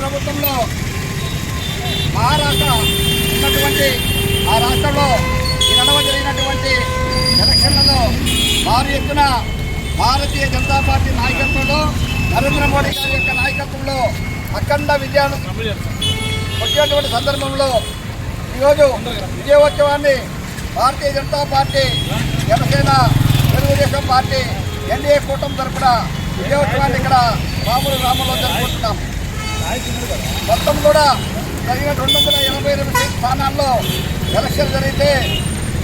ప్రభుత్వంలో మహారాష్ట్ర ఉన్నటువంటి ఆ రాష్ట్రంలో ఈ నడవ జరిగినటువంటి ఎలక్షన్లలో భారీ ఎత్తున భారతీయ జనతా పార్టీ నాయకత్వంలో నరేంద్ర మోడీ గారి యొక్క నాయకత్వంలో అఖండ విజయాన్ని వచ్చేటువంటి సందర్భంలో ఈరోజు విజయోత్సవాన్ని Bharatiya Janata party, Janasena, Telugu Desam party NDA కూటమి తరఫున విజయోత్సవాన్ని ఇక్కడ రాములు గ్రామంలో జరుపుకుంటున్నాం. మొత్తం కూడా జరిగిన 288 స్థానాల్లో ఎలక్షన్ జరిగితే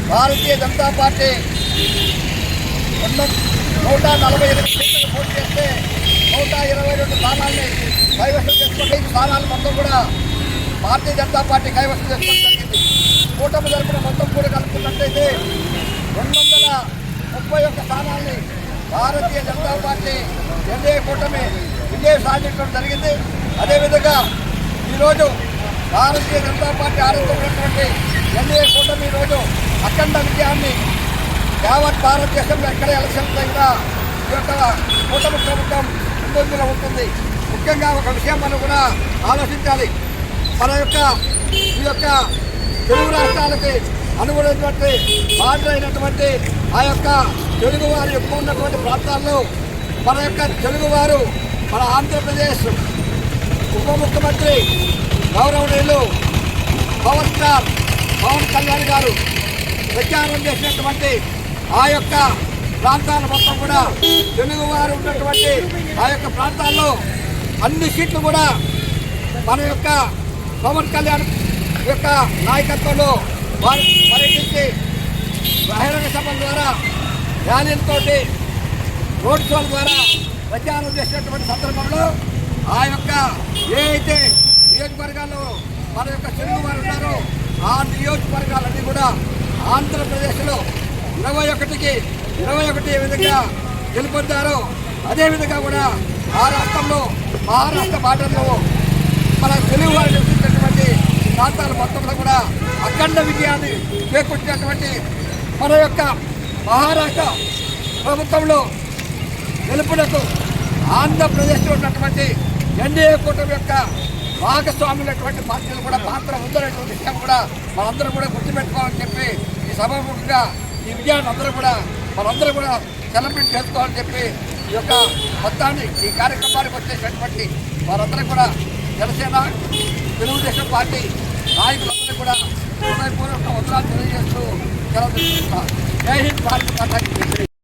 భారతీయ జనతా పార్టీ 148 సీట్లకు పోటీ చేస్తే 122 స్థానాల్ని కైవసం చేసుకుంటే ఈ స్థానాలు మొత్తం కూడా భారతీయ జనతా పార్టీ కైవసం చేసుకోవడం జరిగింది. కూటమి తరఫున మొత్తం కూడా కలుపుకున్నట్టయితే 231 స్థానాల్ని భారతీయ జనతా పార్టీ ఎన్డీఏ కూటమి విజయం సాధించడం జరిగింది. అదేవిధంగా ఈరోజు భారతీయ జనతా పార్టీ ఆరోగ్యమైనటువంటి ఎన్డీఏ కూటమి ఈరోజు అఖండ విజయాన్ని యావత్ భారతదేశంలో ఎక్కడ ఎలక్షన్ అయినా ఈ యొక్క కూటమి ప్రభుత్వం ముందంజలో ఉంటుంది. ముఖ్యంగా ఒక విషయం మనం కూడా ఆలోచించాలి. మన యొక్క ఈ యొక్క తెలుగు రాష్ట్రాలకి అనుగుణమైనటువంటి బార్డర్ అయినటువంటి ఆ యొక్క తెలుగువారు ఎక్కువ ఉన్నటువంటి ప్రాంతాల్లో మన యొక్క తెలుగువారు మన ఆంధ్రప్రదేశ్ ఉప ముఖ్యమంత్రి గౌరవనీయులు పవన్ కళ్యాణ్ గారు ప్రచారం చేసినటువంటి ఆ యొక్క ప్రాంతాల మొత్తం కూడా తెలుగువారు ఉన్నటువంటి ఆ యొక్క ప్రాంతాల్లో అన్ని సీట్లు కూడా మన యొక్క పవన్ కళ్యాణ్ యొక్క నాయకత్వంలో వారు పర్యటించి బహిరంగ సభల ద్వారా, ర్యాలీలతోటి, రోడ్ షోల ద్వారా ప్రచారం చేసినటువంటి సందర్భంలో ఆ యొక్క ఏ అయితే నియోజకవర్గాల్లో మన యొక్క తెలుగు వారు ఉన్నారో ఆ నియోజకవర్గాలన్నీ కూడా ఆంధ్రప్రదేశ్లో 21కి 21 ఏ విధంగా గెలుపొందారో అదేవిధంగా కూడా ఆ రాష్ట్రంలో మహారాష్ట్ర బార్డర్లో మన తెలుగు వారు నివసించినటువంటి ప్రాంతాల మొత్తంలో కూడా అఖండ విజయాన్ని చేకూర్చినటువంటి మన యొక్క మహారాష్ట్ర ప్రభుత్వంలో గెలుపునకు ఆంధ్రప్రదేశ్లో ఉన్నటువంటి ఎన్డీఏ కూటమి యొక్క భాగస్వాములైనటువంటి పార్టీలు కూడా పాత్ర ఉందనేటువంటి విషయం కూడా మనందరూ కూడా గుర్తుపెట్టుకోవాలని చెప్పి ఈ సభాముఖంగా ఈ విజయాన్ని అందరూ కూడా మనందరూ కూడా సెలబ్రేట్ చేసుకోవాలని చెప్పి ఈ యొక్క మొత్తాన్ని ఈ కార్యక్రమానికి వచ్చేటటువంటి వారందరూ కూడా జనసేన, తెలుగుదేశం పార్టీ నాయకులందరూ కూడా హృదయపూర్వక వందనాలు తెలియజేస్తూ సెలవు తీసుకుంటున్నారు. జై హింద్, భారత మాతా కీ జై.